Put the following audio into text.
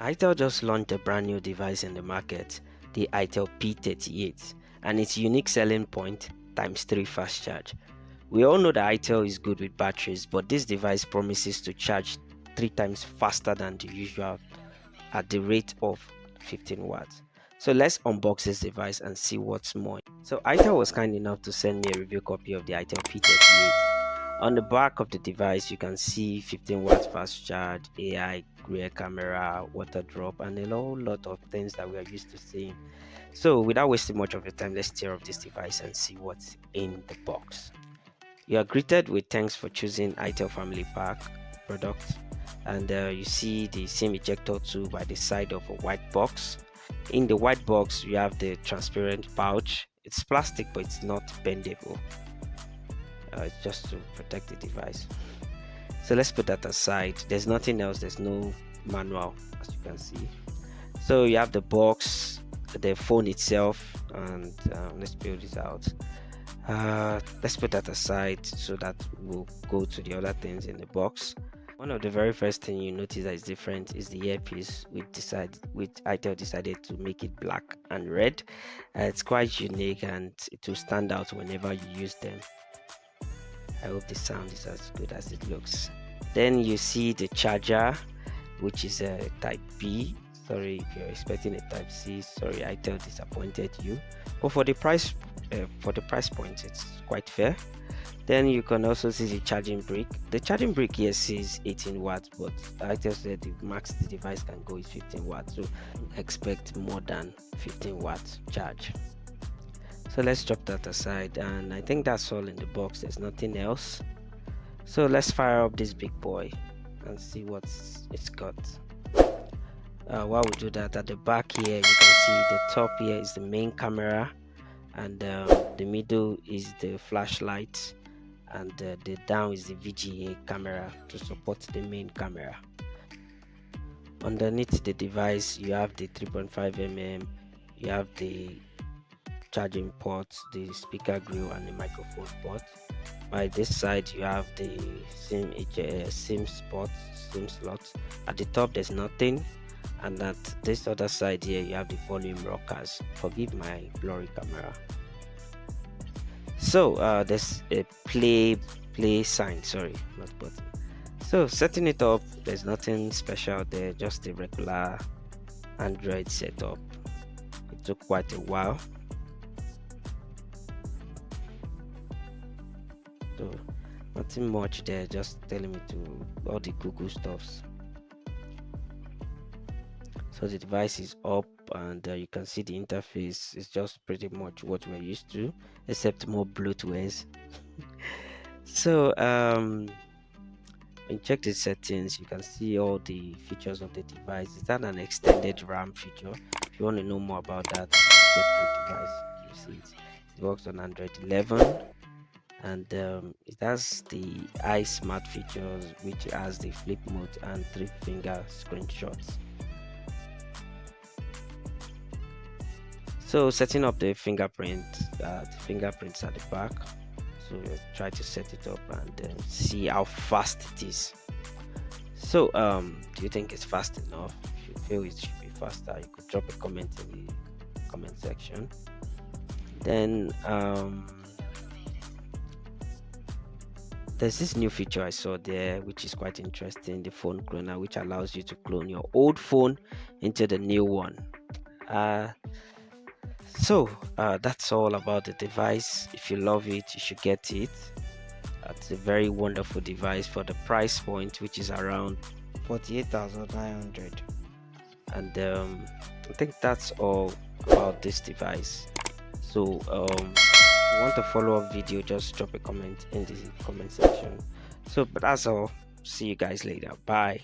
Itel just launched a brand new device in the market, the Itel P38, and its unique selling point, times 3 fast charge. We all know that Itel is good with batteries, but this device promises to charge 3 times faster than the usual at the rate of 15 watts. So let's unbox this device and see what's more. So Itel was kind enough to send me a review copy of the Itel P38. On the back of the device, you can see 15 watts fast charge, AI, rear camera, water drop, and a whole lot of things that we are used to seeing. So without wasting much of your time, let's tear up this device and see what's in the box. You are greeted with thanks for choosing Itel Family Pack product, and you see the SIM ejector tool by the side of a white box. In the white box, you have the transparent pouch. It's plastic, but it's not bendable. It's just to protect the device. So let's put that aside. There's nothing else. There's no manual, as you can see. So you have the box, the phone itself, and let's build this out. Let's put that aside so that we'll go to the other things in the box. One of the very first thing you notice that is different is the earpiece. Which Itel decided to make it black and red. It's quite unique and it will stand out whenever you use them. I hope the sound is as good as it looks. Then you see the charger, which is a type B. Sorry if you're expecting a type C. Sorry, Itel disappointed you. But for the price point, it's quite fair. Then you can also see the charging brick. The charging brick here says 18 watts, but Itel said the max the device can go is 15 watts. So expect more than 15 watts charge. So let's drop that aside, and I think that's all in the box. There's nothing else. So let's fire up this big boy and see what it's got. While we do that, at the back here you can see the top here is the main camera, and the middle is the flashlight, and the down is the VGA camera to support the main camera. Underneath the device you have the 3.5mm, you have the charging ports, the speaker grill, and the microphone port. By this side you have the SIM slots. At the top there's nothing, and at this other side here you have the volume rockers. Forgive my blurry camera. So there's a play sign, sorry, not button. So setting it up, there's nothing special there, just a regular Android setup. It took quite a while. So nothing much there, just telling me to all the Google stuffs. So the device is up, and you can see the interface is just pretty much what we're used to, except more Bluetooth. So when you check the settings, you can see all the features of the device. It's got an extended RAM feature. If you want to know more about that, check the device. You see it works on Android 11. And it has the iSmart features, which has the flip mode and 3-finger screenshots. So setting up the fingerprint, the fingerprints at the back. So we'll try to set it up and see how fast it is. So do you think it's fast enough? If you feel it should be faster, you could drop a comment in the comment section. Then there's this new feature I saw there, which is quite interesting, the phone cloner, which allows you to clone your old phone into the new one. So that's all about the device. If you love it, you should get it. It's a very wonderful device for the price point, which is around 48,900. And I think that's all about this device. So if you want a follow-up video, just drop a comment in the comment section. So but that's all. See you guys later. Bye.